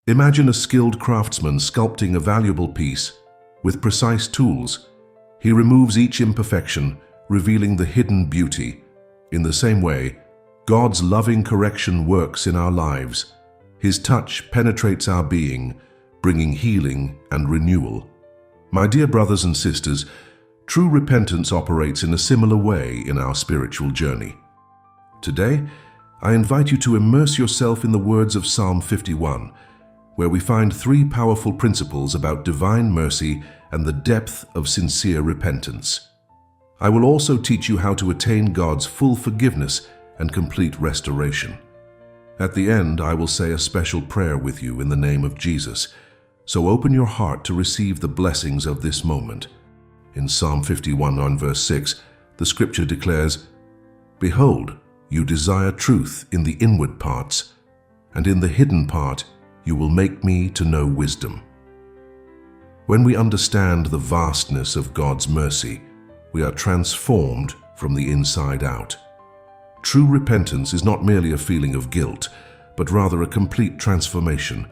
Imagine a skilled craftsman sculpting a valuable piece. With precise tools, he removes each imperfection, revealing the hidden beauty. In the same way, God's loving correction works in our lives. His touch penetrates our being, bringing healing and renewal. My dear brothers and sisters, true repentance operates in a similar way in our spiritual journey. Today, I invite you to immerse yourself in the words of Psalm 51, where we find three powerful principles about divine mercy and the depth of sincere repentance. I will also teach you how to attain God's full forgiveness and complete restoration. At the end, I will say a special prayer with you in the name of Jesus, so open your heart to receive the blessings of this moment. In Psalm 51 verse 6, the scripture declares, "Behold, you desire truth in the inward parts, and in the hidden part you will make me to know wisdom." When we understand the vastness of God's mercy, we are transformed from the inside out. True repentance is not merely a feeling of guilt, but rather a complete transformation.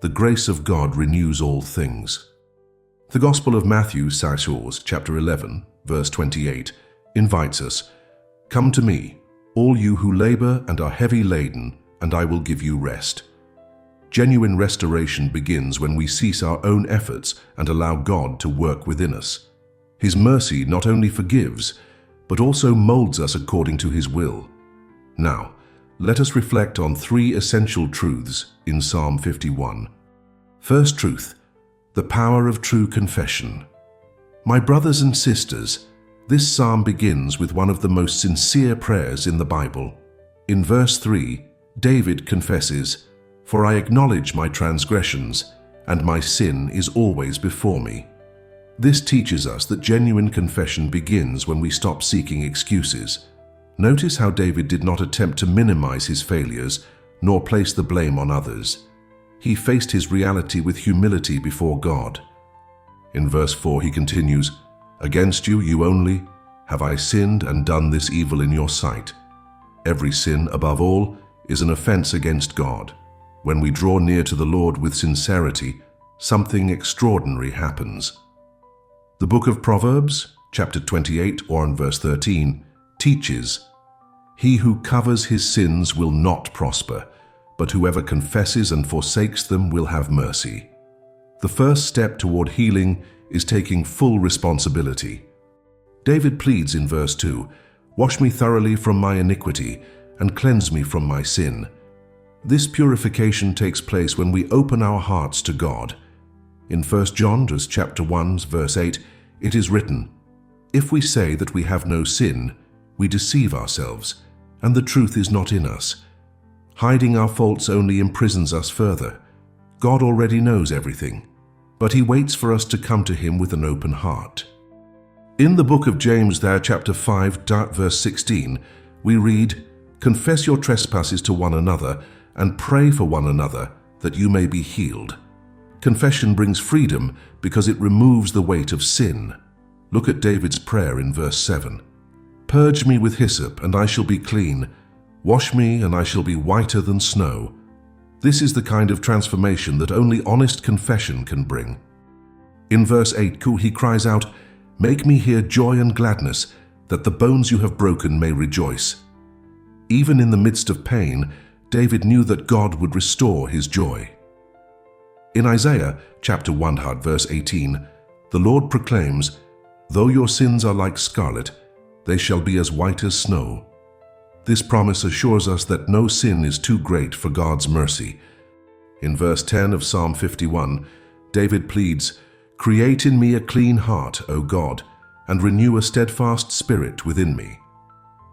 The grace of God renews all things. The Gospel of Matthew, chapter 11, verse 28, invites us, "Come to me, all you who labor and are heavy laden, and I will give you rest." Genuine restoration begins when we cease our own efforts and allow God to work within us. His mercy not only forgives, but also molds us according to His will. Now, let us reflect on three essential truths in Psalm 51. First truth, the power of true confession. My brothers and sisters, this psalm begins with one of the most sincere prayers in the Bible. In verse 3, David confesses, "For I acknowledge my transgressions, and my sin is always before me." This teaches us that genuine confession begins when we stop seeking excuses. Notice how David did not attempt to minimize his failures, nor place the blame on others. He faced his reality with humility before God. In verse 4 he continues, "Against you, you only, have I sinned and done this evil in your sight." Every sin, above all, is an offense against God. When we draw near to the Lord with sincerity, something extraordinary happens. The book of Proverbs, chapter 28 or in verse 13, teaches, "He who covers his sins will not prosper, but whoever confesses and forsakes them will have mercy." The first step toward healing is taking full responsibility. David pleads in verse 2, "Wash me thoroughly from my iniquity and cleanse me from my sin." This purification takes place when we open our hearts to God. In 1 John chapter 1 verse 8, it is written, "If we say that we have no sin, we deceive ourselves, and the truth is not in us." Hiding our faults only imprisons us further. God already knows everything, but He waits for us to come to Him with an open heart. In the book of James chapter 5 verse 16, we read, "Confess your trespasses to one another, and pray for one another, that you may be healed." Confession brings freedom because it removes the weight of sin. Look at David's prayer in verse 7. "Purge me with hyssop, and I shall be clean. Wash me, and I shall be whiter than snow." This is the kind of transformation that only honest confession can bring. In verse 8, he cries out, "Make me hear joy and gladness, that the bones you have broken may rejoice." Even in the midst of pain, David knew that God would restore his joy. In Isaiah chapter 1 verse 18, the Lord proclaims, "Though your sins are like scarlet, they shall be as white as snow." This promise assures us that no sin is too great for God's mercy. In verse 10 of Psalm 51, David pleads, "Create in me a clean heart, O God, and renew a steadfast spirit within me."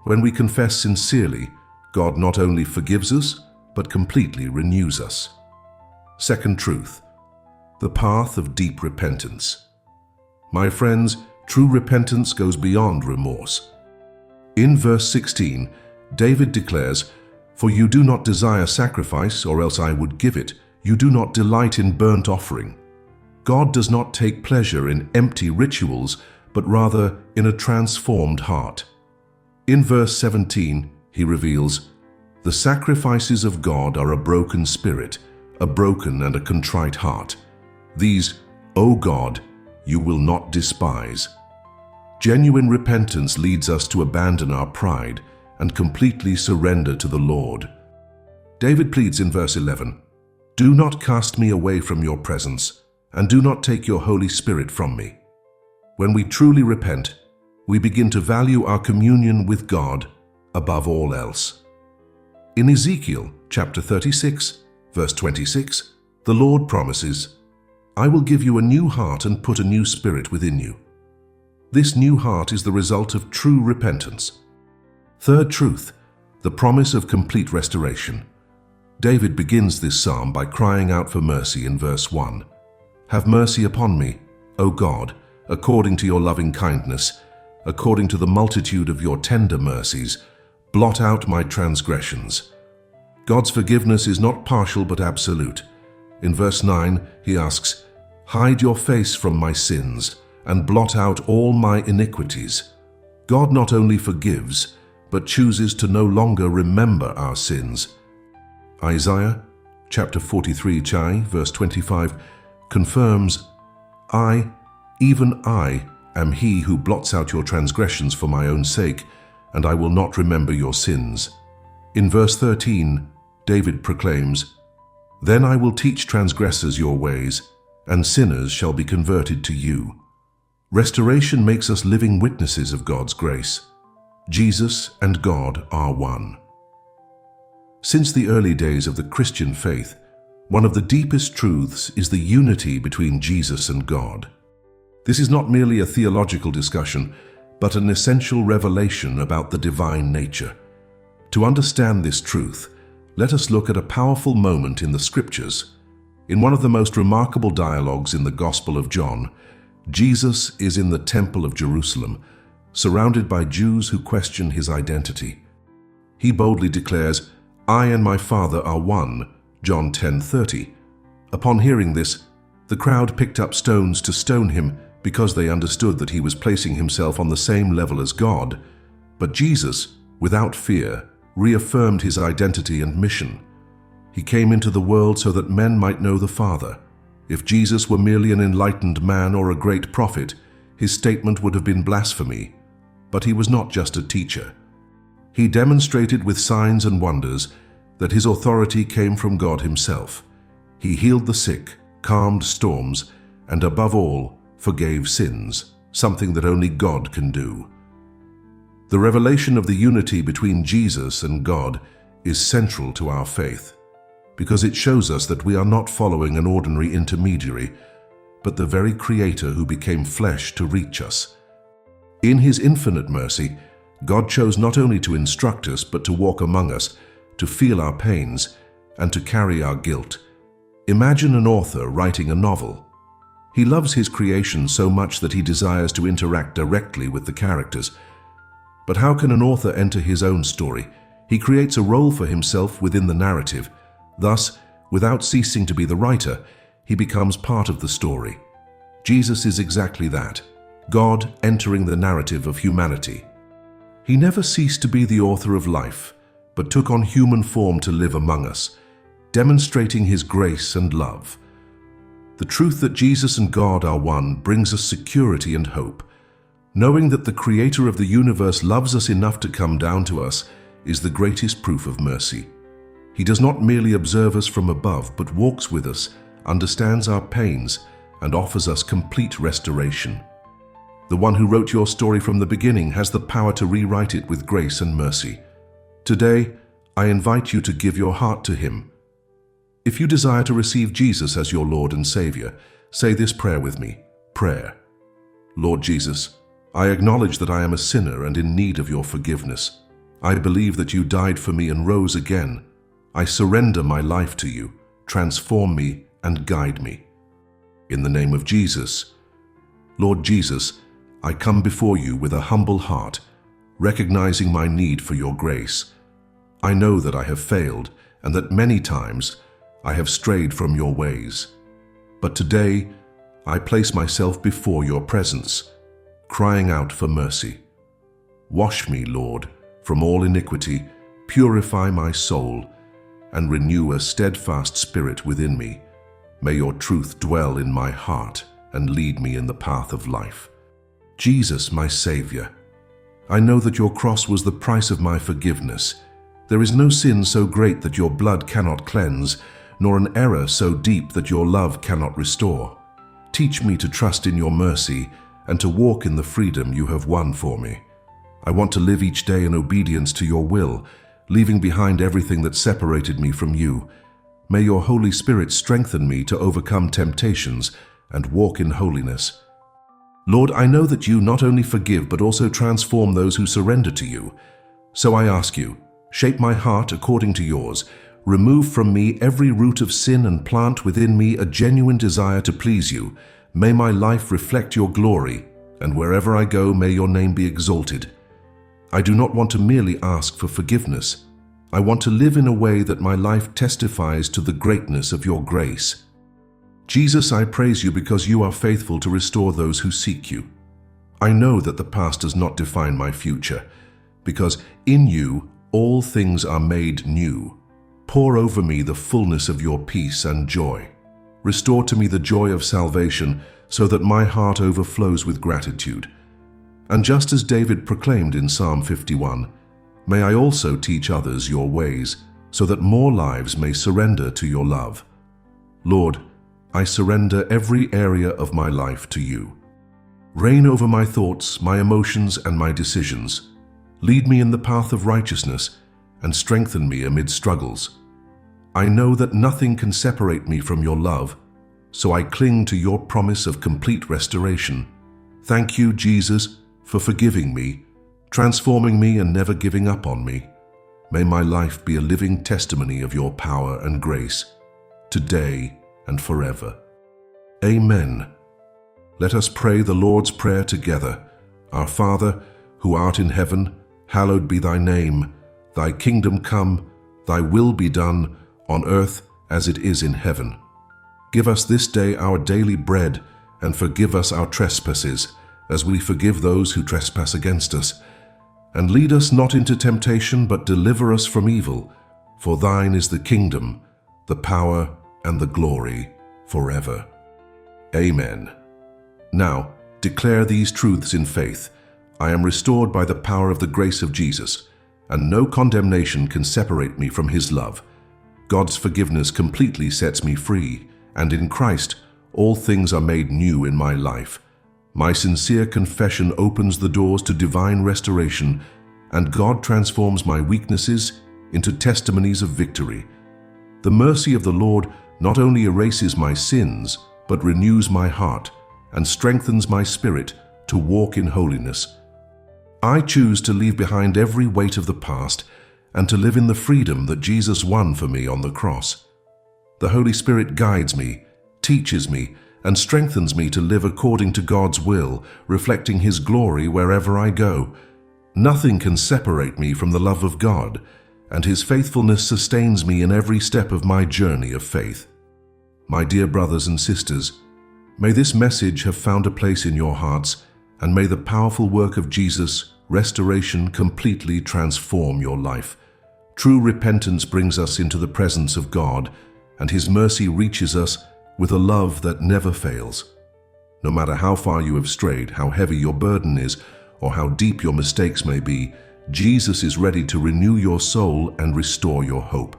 When we confess sincerely, God not only forgives us, but completely renews us. Second truth, the path of deep repentance. My friends, true repentance goes beyond remorse. In verse 16, David declares, "For you do not desire sacrifice, or else I would give it. You do not delight in burnt offering." God does not take pleasure in empty rituals, but rather in a transformed heart. In verse 17, he reveals, "The sacrifices of God are a broken spirit, a broken and a contrite heart. These, O God, you will not despise. Genuine repentance leads us to abandon our pride and completely surrender to the Lord. David pleads in verse 11, "Do not cast me away from your presence, and do not take your Holy Spirit from me." When we truly repent, we begin to value our communion with God above all else. In Ezekiel chapter 36, verse 26, the Lord promises, "I will give you a new heart and put a new spirit within you." This new heart is the result of true repentance. Third truth, the promise of complete restoration. David begins this psalm by crying out for mercy in verse 1. "Have mercy upon me, O God, according to your loving kindness, according to the multitude of your tender mercies, blot out my transgressions." God's forgiveness is not partial but absolute. In verse 9, he asks, "Hide your face from my sins and blot out all my iniquities." God not only forgives, but chooses to no longer remember our sins. Isaiah chapter 43, verse 25, confirms, "I, even I, am he who blots out your transgressions for my own sake, and I will not remember your sins." In verse 13, David proclaims, "Then I will teach transgressors your ways, and sinners shall be converted to you." Restoration makes us living witnesses of God's grace. Jesus and God are one. Since the early days of the Christian faith, one of the deepest truths is the unity between Jesus and God. This is not merely a theological discussion, but an essential revelation about the divine nature. To understand this truth, let us look at a powerful moment in the Scriptures. In one of the most remarkable dialogues in the Gospel of John, Jesus is in the Temple of Jerusalem, surrounded by Jews who question his identity. He boldly declares, "I and my Father are one," John 10:30. Upon hearing this, the crowd picked up stones to stone him because they understood that he was placing himself on the same level as God. But Jesus, without fear, reaffirmed his identity and mission. He came into the world so that men might know the Father. If Jesus were merely an enlightened man or a great prophet, his statement would have been blasphemy. But he was not just a teacher. He demonstrated with signs and wonders that his authority came from God himself. He healed the sick, calmed storms, and above all, forgave sins, something that only God can do. The revelation of the unity between Jesus and God is central to our faith, because it shows us that we are not following an ordinary intermediary, but the very Creator who became flesh to reach us. In his infinite mercy, God chose not only to instruct us, but to walk among us, to feel our pains, and to carry our guilt. Imagine an author writing a novel. He loves his creation so much that he desires to interact directly with the characters. But how can an author enter his own story? He creates a role for himself within the narrative. Thus, without ceasing to be the writer, he becomes part of the story. Jesus is exactly that, God entering the narrative of humanity. He never ceased to be the author of life, but took on human form to live among us, demonstrating his grace and love. The truth that Jesus and God are one brings us security and hope. Knowing that the Creator of the universe loves us enough to come down to us is the greatest proof of mercy. He does not merely observe us from above, but walks with us, understands our pains, and offers us complete restoration. The one who wrote your story from the beginning has the power to rewrite it with grace and mercy. Today, I invite you to give your heart to him. If you desire to receive Jesus as your Lord and Savior, say this prayer with me. Prayer. Lord Jesus, I acknowledge that I am a sinner and in need of your forgiveness. I believe that you died for me and rose again. I surrender my life to you. Transform me and guide me. In the name of Jesus. Lord Jesus, I come before you with a humble heart, recognizing my need for your grace. I know that I have failed and that many times I have strayed from your ways. But today, I place myself before your presence, crying out for mercy. Wash me, Lord, from all iniquity, purify my soul, and renew a steadfast spirit within me. May your truth dwell in my heart and lead me in the path of life. Jesus, my Savior, I know that your cross was the price of my forgiveness. There is no sin so great that your blood cannot cleanse, nor an error so deep that your love cannot restore. Teach me to trust in your mercy and to walk in the freedom you have won for me. I want to live each day in obedience to your will, leaving behind everything that separated me from you. May your Holy Spirit strengthen me to overcome temptations and walk in holiness. Lord, I know that you not only forgive but also transform those who surrender to you. So I ask you, shape my heart according to yours. Remove from me every root of sin and plant within me a genuine desire to please you. May my life reflect your glory, and wherever I go, may your name be exalted. I do not want to merely ask for forgiveness. I want to live in a way that my life testifies to the greatness of your grace. Jesus, I praise you because you are faithful to restore those who seek you. I know that the past does not define my future, because in you all things are made new. Pour over me the fullness of your peace and joy. Restore to me the joy of salvation so that my heart overflows with gratitude. And just as David proclaimed in Psalm 51, may I also teach others your ways so that more lives may surrender to your love. Lord, I surrender every area of my life to you. Reign over my thoughts, my emotions, and my decisions. Lead me in the path of righteousness and strengthen me amid struggles. I know that nothing can separate me from your love, so I cling to your promise of complete restoration. Thank you, Jesus, for forgiving me, transforming me, and never giving up on me. May my life be a living testimony of your power and grace, today and forever. Amen. Let us pray the Lord's Prayer together. Our Father, who art in heaven, hallowed be thy name. Thy kingdom come, thy will be done, on earth as it is in heaven. Give us this day our daily bread, and forgive us our trespasses, as we forgive those who trespass against us. And lead us not into temptation, but deliver us from evil. For thine is the kingdom, the power, and the glory, forever. Amen. Now, declare these truths in faith. I am restored by the power of the grace of Jesus, and no condemnation can separate me from his love. God's forgiveness completely sets me free, and in Christ, all things are made new in my life. My sincere confession opens the doors to divine restoration, and God transforms my weaknesses into testimonies of victory. The mercy of the Lord not only erases my sins, but renews my heart and strengthens my spirit to walk in holiness. I choose to leave behind every weight of the past and to live in the freedom that Jesus won for me on the cross. The Holy Spirit guides me, teaches me, and strengthens me to live according to God's will, reflecting his glory wherever I go. Nothing can separate me from the love of God, and his faithfulness sustains me in every step of my journey of faith. My dear brothers and sisters, may this message have found a place in your hearts, and may the powerful work of Jesus' restoration completely transform your life. True repentance brings us into the presence of God, and his mercy reaches us with a love that never fails. No matter how far you have strayed, how heavy your burden is, or how deep your mistakes may be, Jesus is ready to renew your soul and restore your hope.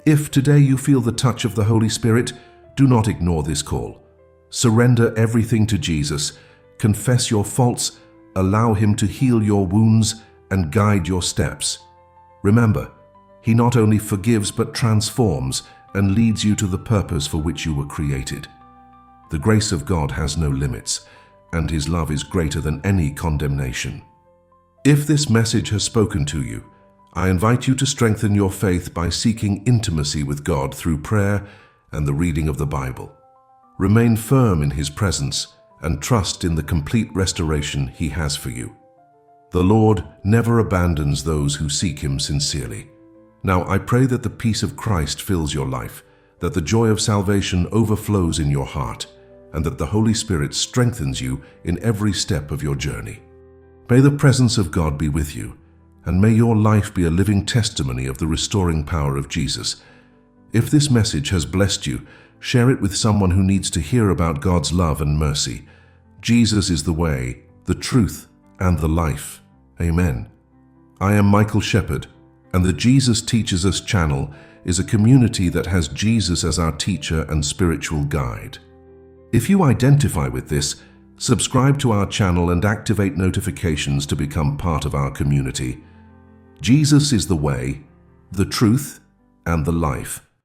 If today you feel the touch of the Holy Spirit, do not ignore this call. Surrender everything to Jesus, confess your faults, allow him to heal your wounds and guide your steps. Remember, he not only forgives but transforms and leads you to the purpose for which you were created. The grace of God has no limits, and his love is greater than any condemnation. If this message has spoken to you, I invite you to strengthen your faith by seeking intimacy with God through prayer and the reading of the Bible. Remain firm in his presence and trust in the complete restoration he has for you. The Lord never abandons those who seek him sincerely. Now I pray that the peace of Christ fills your life, that the joy of salvation overflows in your heart, and that the Holy Spirit strengthens you in every step of your journey. May the presence of God be with you, and may your life be a living testimony of the restoring power of Jesus. If this message has blessed you, share it with someone who needs to hear about God's love and mercy. Jesus is the way, the truth, and the life. Amen. I am Michael Shepherd, and the Jesus Teaches Us channel is a community that has Jesus as our teacher and spiritual guide. If you identify with this, subscribe to our channel and activate notifications to become part of our community. Jesus is the way, the truth, and the life.